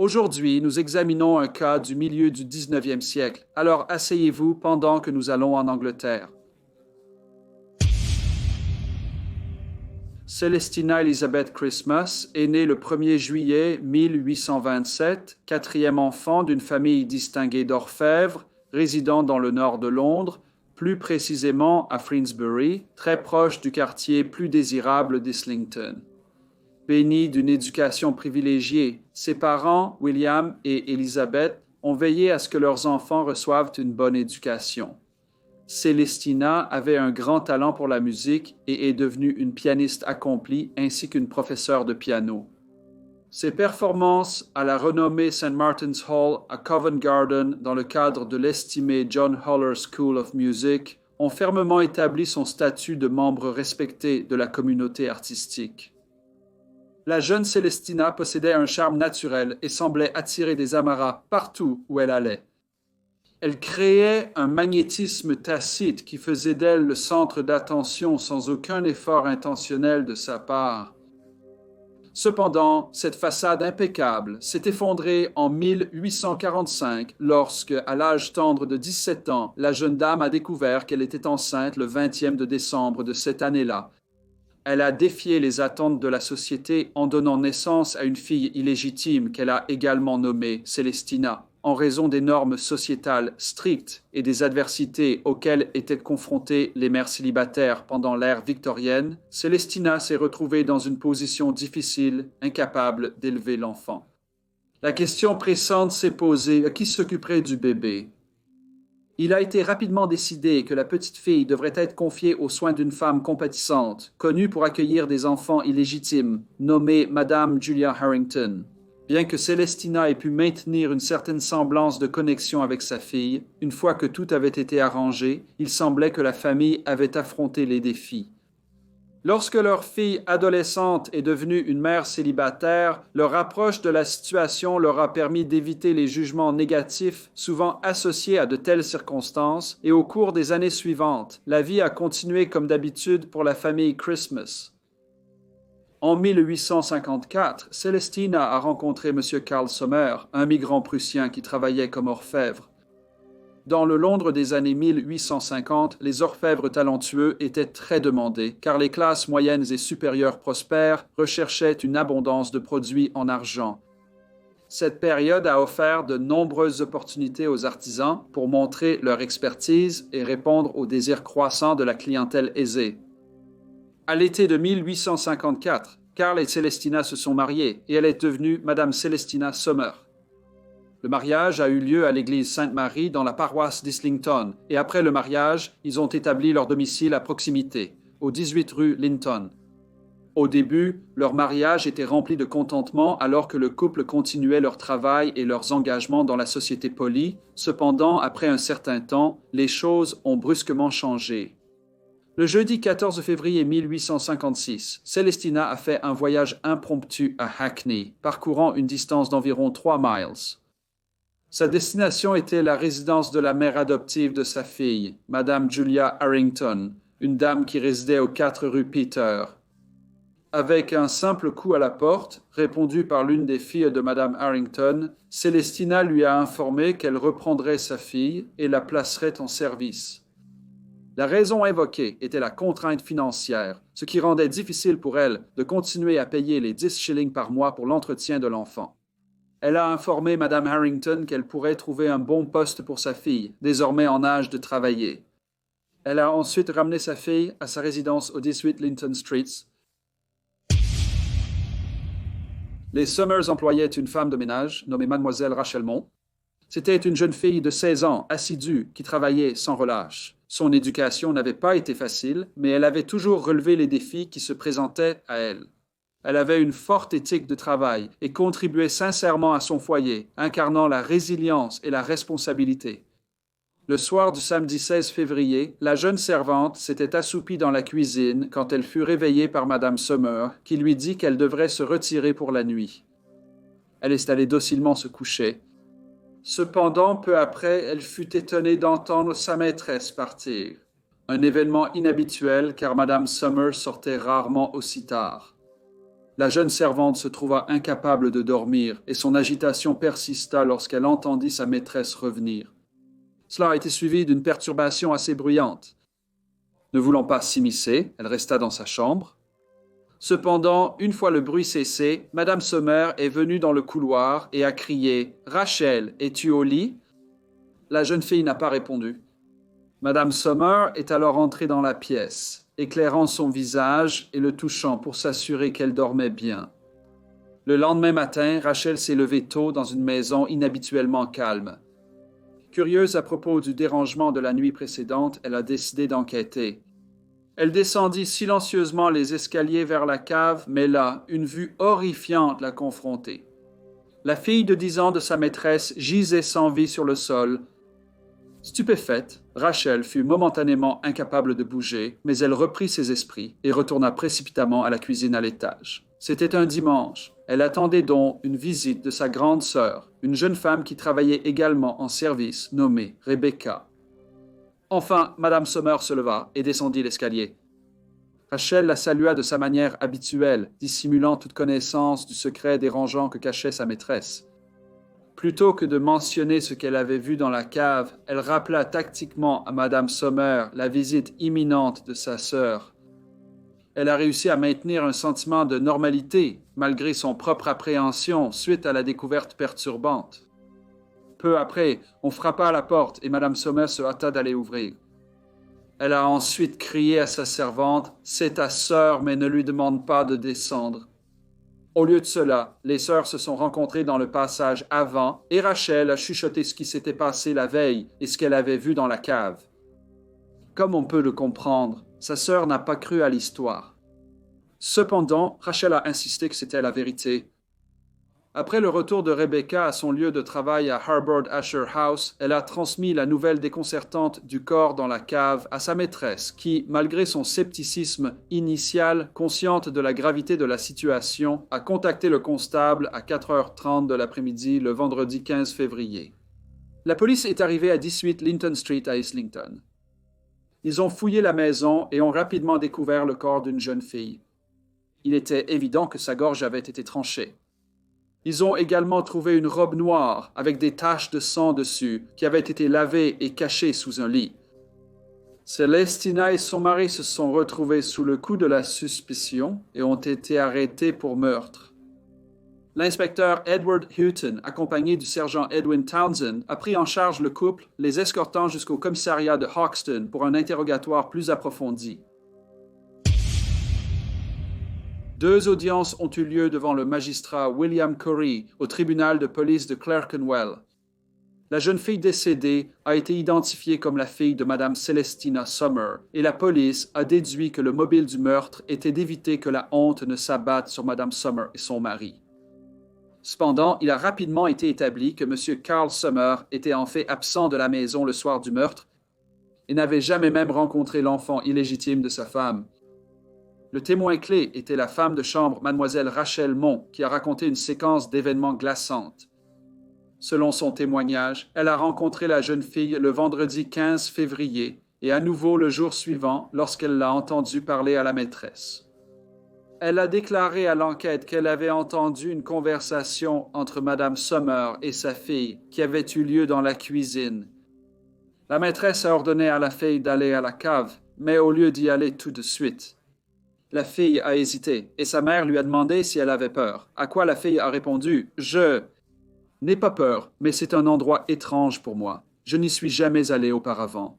Aujourd'hui, nous examinons un cas du milieu du 19e siècle. Alors asseyez-vous pendant que nous allons en Angleterre. Celestina Elizabeth Christmas est née le 1er juillet 1827, quatrième enfant d'une famille distinguée d'orfèvres, résidant dans le nord de Londres, plus précisément à Finsbury, très proche du quartier plus désirable d'Islington. Bénie d'une éducation privilégiée, ses parents, William et Elizabeth, ont veillé à ce que leurs enfants reçoivent une bonne éducation. Celestina avait un grand talent pour la musique et est devenue une pianiste accomplie ainsi qu'une professeure de piano. Ses performances à la renommée St. Martin's Hall à Covent Garden dans le cadre de l'estimée John Haller School of Music ont fermement établi son statut de membre respecté de la communauté artistique. La jeune Celestina possédait un charme naturel et semblait attirer des amarras partout où elle allait. Elle créait un magnétisme tacite qui faisait d'elle le centre d'attention sans aucun effort intentionnel de sa part. Cependant, cette façade impeccable s'est effondrée en 1845 lorsque, à l'âge tendre de 17 ans, la jeune dame a découvert qu'elle était enceinte le 20e de décembre de cette année-là. Elle a défié les attentes de la société en donnant naissance à une fille illégitime qu'elle a également nommée Celestina. En raison des normes sociétales strictes et des adversités auxquelles étaient confrontées les mères célibataires pendant l'ère victorienne, Celestina s'est retrouvée dans une position difficile, incapable d'élever l'enfant. La question pressante s'est posée: qui s'occuperait du bébé? Il a été rapidement décidé que la petite fille devrait être confiée aux soins d'une femme compatissante, connue pour accueillir des enfants illégitimes, nommée Madame Julia Harrington. Bien que Celestina ait pu maintenir une certaine semblance de connexion avec sa fille, une fois que tout avait été arrangé, il semblait que la famille avait affronté les défis. Lorsque leur fille adolescente est devenue une mère célibataire, leur approche de la situation leur a permis d'éviter les jugements négatifs souvent associés à de telles circonstances, et au cours des années suivantes, la vie a continué comme d'habitude pour la famille Christmas. En 1854, Celestina a rencontré M. Karl Sommer, un migrant prussien qui travaillait comme orfèvre. Dans le Londres des années 1850, les orfèvres talentueux étaient très demandés, car les classes moyennes et supérieures prospères recherchaient une abondance de produits en argent. Cette période a offert de nombreuses opportunités aux artisans pour montrer leur expertise et répondre aux désirs croissants de la clientèle aisée. À l'été de 1854, Karl et Celestina se sont mariés et elle est devenue Madame Celestina Sommer. Le mariage a eu lieu à l'église Sainte-Marie dans la paroisse d'Islington et après le mariage, ils ont établi leur domicile à proximité, au 18 rue Linton. Au début, leur mariage était rempli de contentement alors que le couple continuait leur travail et leurs engagements dans la société polie. Cependant, après un certain temps, les choses ont brusquement changé. Le jeudi 14 février 1856, Celestina a fait un voyage impromptu à Hackney, parcourant une distance d'environ 3 miles. Sa destination était la résidence de la mère adoptive de sa fille, Madame Julia Harrington, une dame qui résidait aux 4 rue Peter. Avec un simple coup à la porte, répondu par l'une des filles de Madame Harrington, Celestina lui a informé qu'elle reprendrait sa fille et la placerait en service. La raison invoquée était la contrainte financière, ce qui rendait difficile pour elle de continuer à payer les 10 shillings par mois pour l'entretien de l'enfant. Elle a informé Mme Harrington qu'elle pourrait trouver un bon poste pour sa fille, désormais en âge de travailler. Elle a ensuite ramené sa fille à sa résidence au 18 Linton Street. Les Summers employaient une femme de ménage nommée Mademoiselle Rachel Mont. C'était une jeune fille de 16 ans, assidue, qui travaillait sans relâche. Son éducation n'avait pas été facile, mais elle avait toujours relevé les défis qui se présentaient à elle. Elle avait une forte éthique de travail et contribuait sincèrement à son foyer, incarnant la résilience et la responsabilité. Le soir du samedi 16 février, la jeune servante s'était assoupie dans la cuisine quand elle fut réveillée par Madame Sommer, qui lui dit qu'elle devrait se retirer pour la nuit. Elle est allée docilement se coucher. Cependant, peu après, elle fut étonnée d'entendre sa maîtresse partir. Un événement inhabituel car Madame Sommer sortait rarement aussi tard. La jeune servante se trouva incapable de dormir et son agitation persista lorsqu'elle entendit sa maîtresse revenir. Cela a été suivi d'une perturbation assez bruyante. Ne voulant pas s'immiscer, elle resta dans sa chambre. Cependant, une fois le bruit cessé, Madame Sommer est venue dans le couloir et a crié « Rachel, es-tu au lit ?» La jeune fille n'a pas répondu. Madame Sommer est alors entrée dans la pièce, éclairant son visage et le touchant pour s'assurer qu'elle dormait bien. Le lendemain matin, Rachel s'est levée tôt dans une maison inhabituellement calme. Curieuse à propos du dérangement de la nuit précédente, elle a décidé d'enquêter. Elle descendit silencieusement les escaliers vers la cave, mais là, une vue horrifiante l'a confrontée. La fille de 10 ans de sa maîtresse gisait sans vie sur le sol. Stupéfaite, Rachel fut momentanément incapable de bouger, mais elle reprit ses esprits et retourna précipitamment à la cuisine à l'étage. C'était un dimanche. Elle attendait donc une visite de sa grande sœur, une jeune femme qui travaillait également en service, nommée Rebecca. Enfin, Madame Sommer se leva et descendit l'escalier. Rachel la salua de sa manière habituelle, dissimulant toute connaissance du secret dérangeant que cachait sa maîtresse. Plutôt que de mentionner ce qu'elle avait vu dans la cave, elle rappela tactiquement à Madame Sommer la visite imminente de sa sœur. Elle a réussi à maintenir un sentiment de normalité, malgré son propre appréhension suite à la découverte perturbante. Peu après, on frappa à la porte et Madame Sommer se hâta d'aller ouvrir. Elle a ensuite crié à sa servante « C'est ta sœur, mais ne lui demande pas de descendre. » Au lieu de cela, les sœurs se sont rencontrées dans le passage avant et Rachel a chuchoté ce qui s'était passé la veille et ce qu'elle avait vu dans la cave. Comme on peut le comprendre, sa sœur n'a pas cru à l'histoire. Cependant, Rachel a insisté que c'était la vérité. Après le retour de Rebecca à son lieu de travail à Harbord Asher House, elle a transmis la nouvelle déconcertante du corps dans la cave à sa maîtresse qui, malgré son scepticisme initial, consciente de la gravité de la situation, a contacté le constable à 4h30 de l'après-midi le vendredi 15 février. La police est arrivée à 18 Linton Street à Islington. Ils ont fouillé la maison et ont rapidement découvert le corps d'une jeune fille. Il était évident que sa gorge avait été tranchée. Ils ont également trouvé une robe noire avec des taches de sang dessus qui avait été lavée et cachée sous un lit. Celestina et son mari se sont retrouvés sous le coup de la suspicion et ont été arrêtés pour meurtre. L'inspecteur Edward Houghton, accompagné du sergent Edwin Townsend, a pris en charge le couple, les escortant jusqu'au commissariat de Hoxton pour un interrogatoire plus approfondi. 2 audiences ont eu lieu devant le magistrat William Corey au tribunal de police de Clerkenwell. La jeune fille décédée a été identifiée comme la fille de Madame Celestina Sommer et la police a déduit que le mobile du meurtre était d'éviter que la honte ne s'abatte sur Madame Sommer et son mari. Cependant, il a rapidement été établi que M. Carl Sommer était en fait absent de la maison le soir du meurtre et n'avait jamais même rencontré l'enfant illégitime de sa femme. Le témoin clé était la femme de chambre Mademoiselle Rachel Mont, qui a raconté une séquence d'événements glaçantes. Selon son témoignage, elle a rencontré la jeune fille le vendredi 15 février et à nouveau le jour suivant lorsqu'elle l'a entendue parler à la maîtresse. Elle a déclaré à l'enquête qu'elle avait entendu une conversation entre Madame Sommer et sa fille qui avait eu lieu dans la cuisine. La maîtresse a ordonné à la fille d'aller à la cave, mais au lieu d'y aller tout de suite. La fille a hésité et sa mère lui a demandé si elle avait peur, à quoi la fille a répondu « Je n'ai pas peur, mais c'est un endroit étrange pour moi. Je n'y suis jamais allée auparavant. »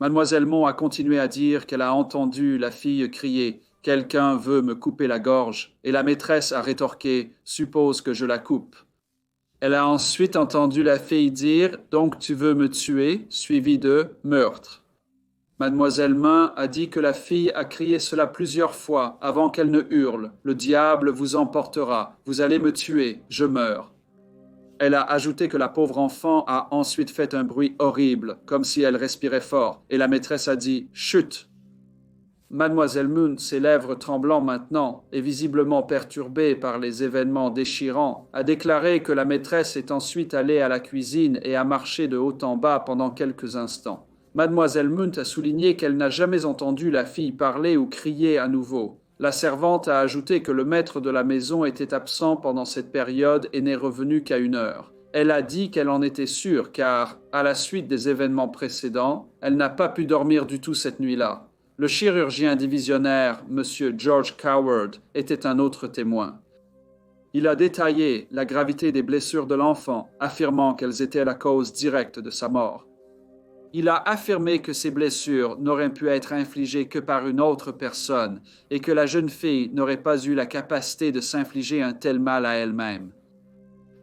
Mademoiselle Mont a continué à dire qu'elle a entendu la fille crier « Quelqu'un veut me couper la gorge » et la maîtresse a rétorqué « Suppose que je la coupe ». Elle a ensuite entendu la fille dire « Donc tu veux me tuer » suivi de « meurtre ». Mademoiselle Main a dit que la fille a crié cela plusieurs fois avant qu'elle ne hurle « Le diable vous emportera, vous allez me tuer, je meurs ». Elle a ajouté que la pauvre enfant a ensuite fait un bruit horrible, comme si elle respirait fort, et la maîtresse a dit « Chut ». Mademoiselle Moon, ses lèvres tremblant maintenant et visiblement perturbée par les événements déchirants, a déclaré que la maîtresse est ensuite allée à la cuisine et a marché de haut en bas pendant quelques instants. Mademoiselle Munt a souligné qu'elle n'a jamais entendu la fille parler ou crier à nouveau. La servante a ajouté que le maître de la maison était absent pendant cette période et n'est revenu qu'à 1 heure. Elle a dit qu'elle en était sûre car, à la suite des événements précédents, elle n'a pas pu dormir du tout cette nuit-là. Le chirurgien divisionnaire, M. George Coward, était un autre témoin. Il a détaillé la gravité des blessures de l'enfant, affirmant qu'elles étaient la cause directe de sa mort. Il a affirmé que ces blessures n'auraient pu être infligées que par une autre personne et que la jeune fille n'aurait pas eu la capacité de s'infliger un tel mal à elle-même.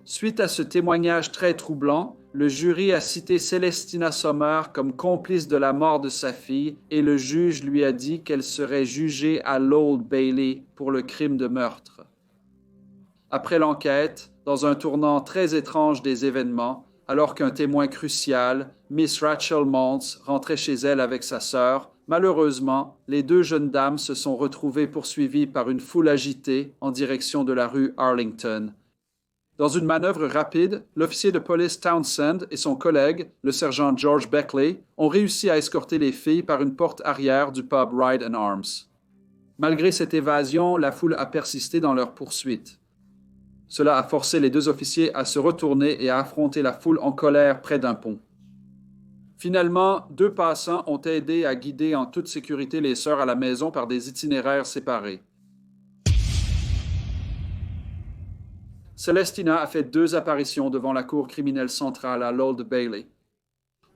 Suite à ce témoignage très troublant, le jury a cité Celestina Sommer comme complice de la mort de sa fille et le juge lui a dit qu'elle serait jugée à l'Old Bailey pour le crime de meurtre. Après l'enquête, dans un tournant très étrange des événements, alors qu'un témoin crucial, Miss Rachel Montz, rentrait chez elle avec sa sœur, malheureusement, les deux jeunes dames se sont retrouvées poursuivies par une foule agitée en direction de la rue Arlington. Dans une manœuvre rapide, l'officier de police Townsend et son collègue, le sergent George Beckley, ont réussi à escorter les filles par une porte arrière du pub Ride and Arms. Malgré cette évasion, la foule a persisté dans leur poursuite. Cela a forcé les deux officiers à se retourner et à affronter la foule en colère près d'un pont. Finalement, 2 passants ont aidé à guider en toute sécurité les sœurs à la maison par des itinéraires séparés. Celestina a fait 2 apparitions devant la cour criminelle centrale à l'Old Bailey.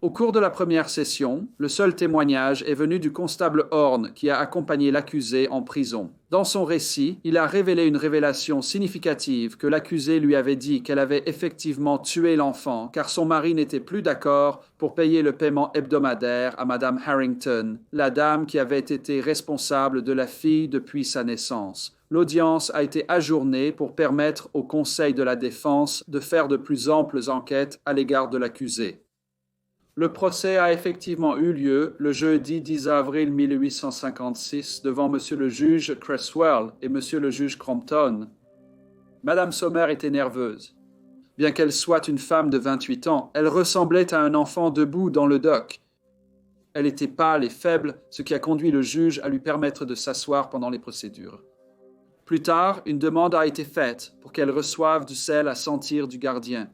Au cours de la première session, le seul témoignage est venu du constable Horn qui a accompagné l'accusé en prison. Dans son récit, il a révélé une révélation significative que l'accusé lui avait dit qu'elle avait effectivement tué l'enfant car son mari n'était plus d'accord pour payer le paiement hebdomadaire à Madame Harrington, la dame qui avait été responsable de la fille depuis sa naissance. L'audience a été ajournée pour permettre au Conseil de la défense de faire de plus amples enquêtes à l'égard de l'accusé. Le procès a effectivement eu lieu le jeudi 10 avril 1856 devant M. le juge Cresswell et M. le juge Crompton. Madame Sommer était nerveuse. Bien qu'elle soit une femme de 28 ans, elle ressemblait à un enfant debout dans le dock. Elle était pâle et faible, ce qui a conduit le juge à lui permettre de s'asseoir pendant les procédures. Plus tard, une demande a été faite pour qu'elle reçoive du sel à sentir du gardien.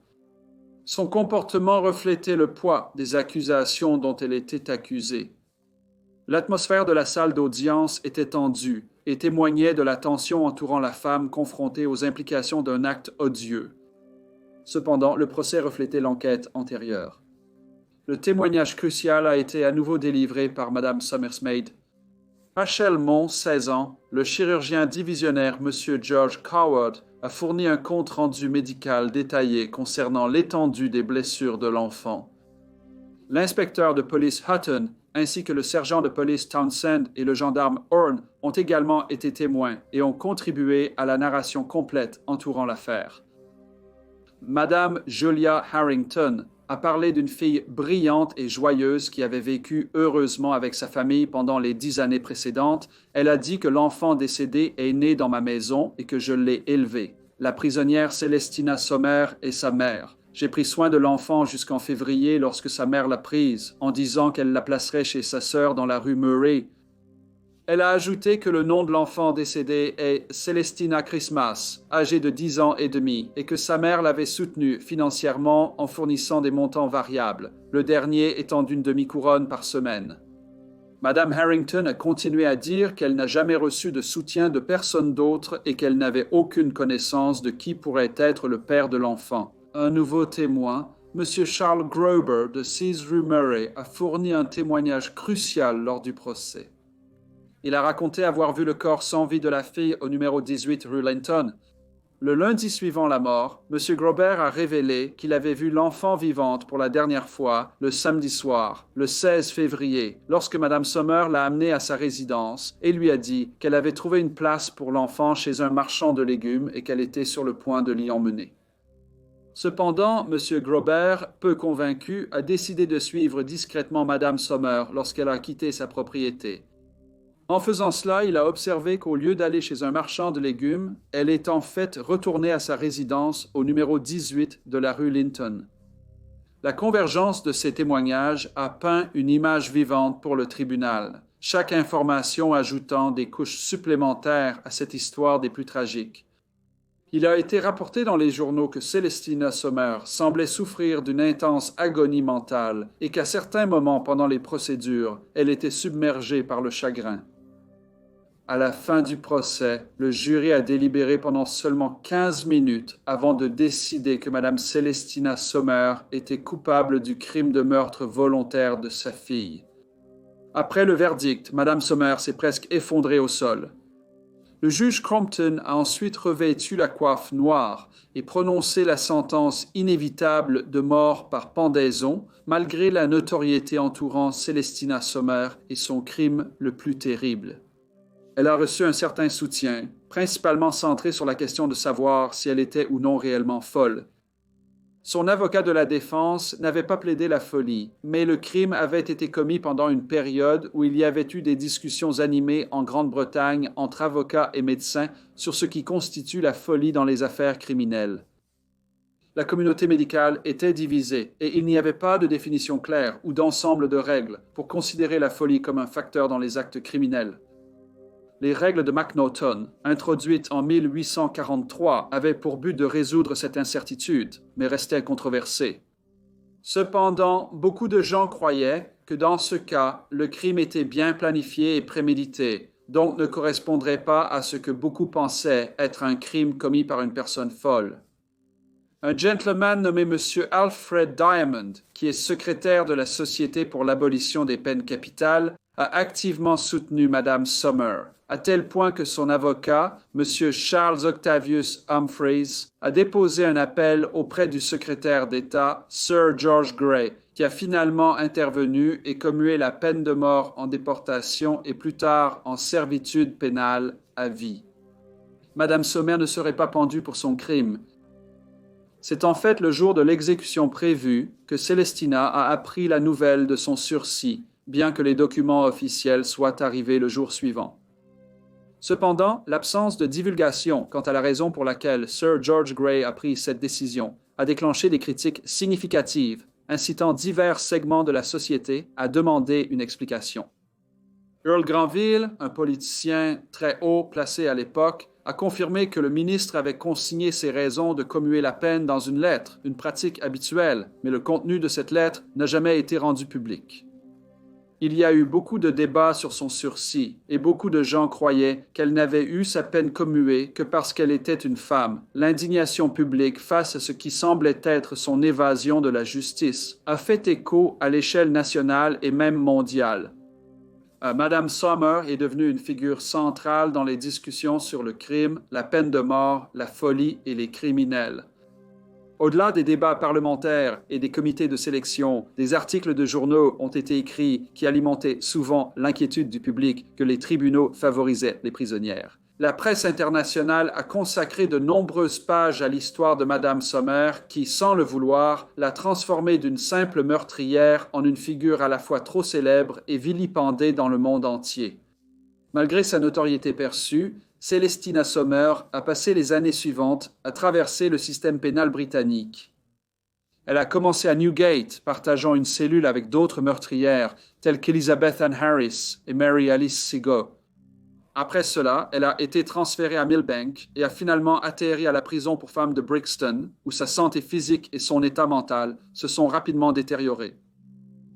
Son comportement reflétait le poids des accusations dont elle était accusée. L'atmosphère de la salle d'audience était tendue et témoignait de la tension entourant la femme confrontée aux implications d'un acte odieux. Cependant, le procès reflétait l'enquête antérieure. Le témoignage crucial a été à nouveau délivré par Mme Summersmaid. Rachel Mont, 16 ans, le chirurgien divisionnaire M. George Coward, a fourni un compte-rendu médical détaillé concernant l'étendue des blessures de l'enfant. L'inspecteur de police Hutton, ainsi que le sergent de police Townsend et le gendarme Horn ont également été témoins et ont contribué à la narration complète entourant l'affaire. Madame Julia Harrington a parlé d'une fille brillante et joyeuse qui avait vécu heureusement avec sa famille pendant les 10 années précédentes. Elle a dit que l'enfant décédé est né dans ma maison et que je l'ai élevé. La prisonnière Celestina Sommer est sa mère. J'ai pris soin de l'enfant jusqu'en février lorsque sa mère l'a prise, en disant qu'elle la placerait chez sa sœur dans la rue Murray. Elle a ajouté que le nom de l'enfant décédé est Celestina Christmas, âgée de 10 ans et demi, et que sa mère l'avait soutenue financièrement en fournissant des montants variables, le dernier étant d'une demi-couronne par semaine. Madame Harrington a continué à dire qu'elle n'a jamais reçu de soutien de personne d'autre et qu'elle n'avait aucune connaissance de qui pourrait être le père de l'enfant. Un nouveau témoin, M. Charles Grober de 6 rue Murray, a fourni un témoignage crucial lors du procès. Il a raconté avoir vu le corps sans vie de la fille au numéro 18 rue Linton. Le lundi suivant la mort, M. Grober a révélé qu'il avait vu l'enfant vivante pour la dernière fois le samedi soir, le 16 février, lorsque Mme Sommer l'a amenée à sa résidence et lui a dit qu'elle avait trouvé une place pour l'enfant chez un marchand de légumes et qu'elle était sur le point de l'y emmener. Cependant, M. Grober, peu convaincu, a décidé de suivre discrètement Mme Sommer lorsqu'elle a quitté sa propriété. En faisant cela, il a observé qu'au lieu d'aller chez un marchand de légumes, elle est en fait retournée à sa résidence au numéro 18 de la rue Linton. La convergence de ces témoignages a peint une image vivante pour le tribunal. chaque information ajoutant des couches supplémentaires à cette histoire des plus tragiques. Il a été rapporté dans les journaux que Celestina Sommer semblait souffrir d'une intense agonie mentale et qu'à certains moments pendant les procédures, elle était submergée par le chagrin. À la fin du procès, le jury a délibéré pendant seulement 15 minutes avant de décider que Mme Celestina Sommer était coupable du crime de meurtre volontaire de sa fille. Après le verdict, Mme Sommer s'est presque effondrée au sol. Le juge Crompton a ensuite revêtu la coiffe noire et prononcé la sentence inévitable de mort par pendaison, malgré la notoriété entourant Celestina Sommer et son crime le plus terrible. Elle a reçu un certain soutien, principalement centré sur la question de savoir si elle était ou non réellement folle. Son avocat de la défense n'avait pas plaidé la folie, mais le crime avait été commis pendant une période où il y avait eu des discussions animées en Grande-Bretagne entre avocats et médecins sur ce qui constitue la folie dans les affaires criminelles. La communauté médicale était divisée et il n'y avait pas de définition claire ou d'ensemble de règles pour considérer la folie comme un facteur dans les actes criminels. Les règles de McNaughton, introduites en 1843, avaient pour but de résoudre cette incertitude, mais restaient controversées. Cependant, beaucoup de gens croyaient que dans ce cas, le crime était bien planifié et prémédité, donc ne correspondrait pas à ce que beaucoup pensaient être un crime commis par une personne folle. Un gentleman nommé M. Alfred Diamond, qui est secrétaire de la Société pour l'abolition des peines capitales, a activement soutenu Mme Sommer, à tel point que son avocat, M. Charles Octavius Humphreys, a déposé un appel auprès du secrétaire d'État, Sir George Grey, qui a finalement intervenu et commué la peine de mort en déportation et plus tard en servitude pénale à vie. Mme Sommer ne serait pas pendue pour son crime. C'est en fait le jour de l'exécution prévue que Celestina a appris la nouvelle de son sursis, bien que les documents officiels soient arrivés le jour suivant. Cependant, l'absence de divulgation quant à la raison pour laquelle Sir George Grey a pris cette décision a déclenché des critiques significatives, incitant divers segments de la société à demander une explication. Earl Granville, un politicien très haut placé à l'époque, a confirmé que le ministre avait consigné ses raisons de commuer la peine dans une lettre, une pratique habituelle, mais le contenu de cette lettre n'a jamais été rendu public. Il y a eu beaucoup de débats sur son sursis, et beaucoup de gens croyaient qu'elle n'avait eu sa peine commuée que parce qu'elle était une femme. L'indignation publique face à ce qui semblait être son évasion de la justice a fait écho à l'échelle nationale et même mondiale. Mme Sommer est devenue une figure centrale dans les discussions sur le crime, la peine de mort, la folie et les criminels. Au-delà des débats parlementaires et des comités de sélection, des articles de journaux ont été écrits qui alimentaient souvent l'inquiétude du public que les tribunaux favorisaient les prisonnières. La presse internationale a consacré de nombreuses pages à l'histoire de Mme Sommer qui, sans le vouloir, l'a transformée d'une simple meurtrière en une figure à la fois trop célèbre et vilipendée dans le monde entier. Malgré sa notoriété perçue, Celestina Sommer a passé les années suivantes à traverser le système pénal britannique. Elle a commencé à Newgate, partageant une cellule avec d'autres meurtrières, telles qu'Elizabeth Ann Harris et Mary Alice Seago. Après cela, elle a été transférée à Millbank et a finalement atterri à la prison pour femmes de Brixton, où sa santé physique et son état mental se sont rapidement détériorés.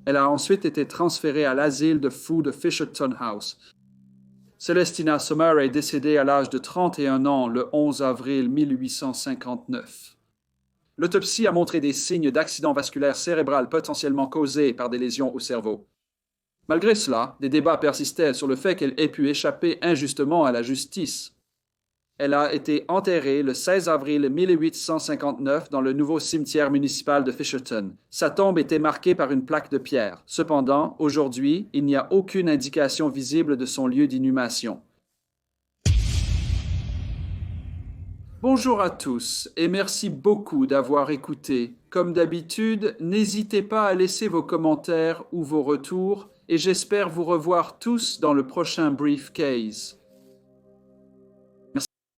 Elle a ensuite été transférée à l'asile de fous de Fisherton House. Celestina Sommer est décédée à l'âge de 31 ans le 11 avril 1859. L'autopsie a montré des signes d'accident vasculaire cérébral potentiellement causés par des lésions au cerveau. Malgré cela, des débats persistaient sur le fait qu'elle ait pu échapper injustement à la justice. Elle a été enterrée le 16 avril 1859 dans le nouveau cimetière municipal de Fisherton. Sa tombe était marquée par une plaque de pierre. Cependant, aujourd'hui, il n'y a aucune indication visible de son lieu d'inhumation. Bonjour à tous et merci beaucoup d'avoir écouté. Comme d'habitude, n'hésitez pas à laisser vos commentaires ou vos retours et j'espère vous revoir tous dans le prochain Briefcase.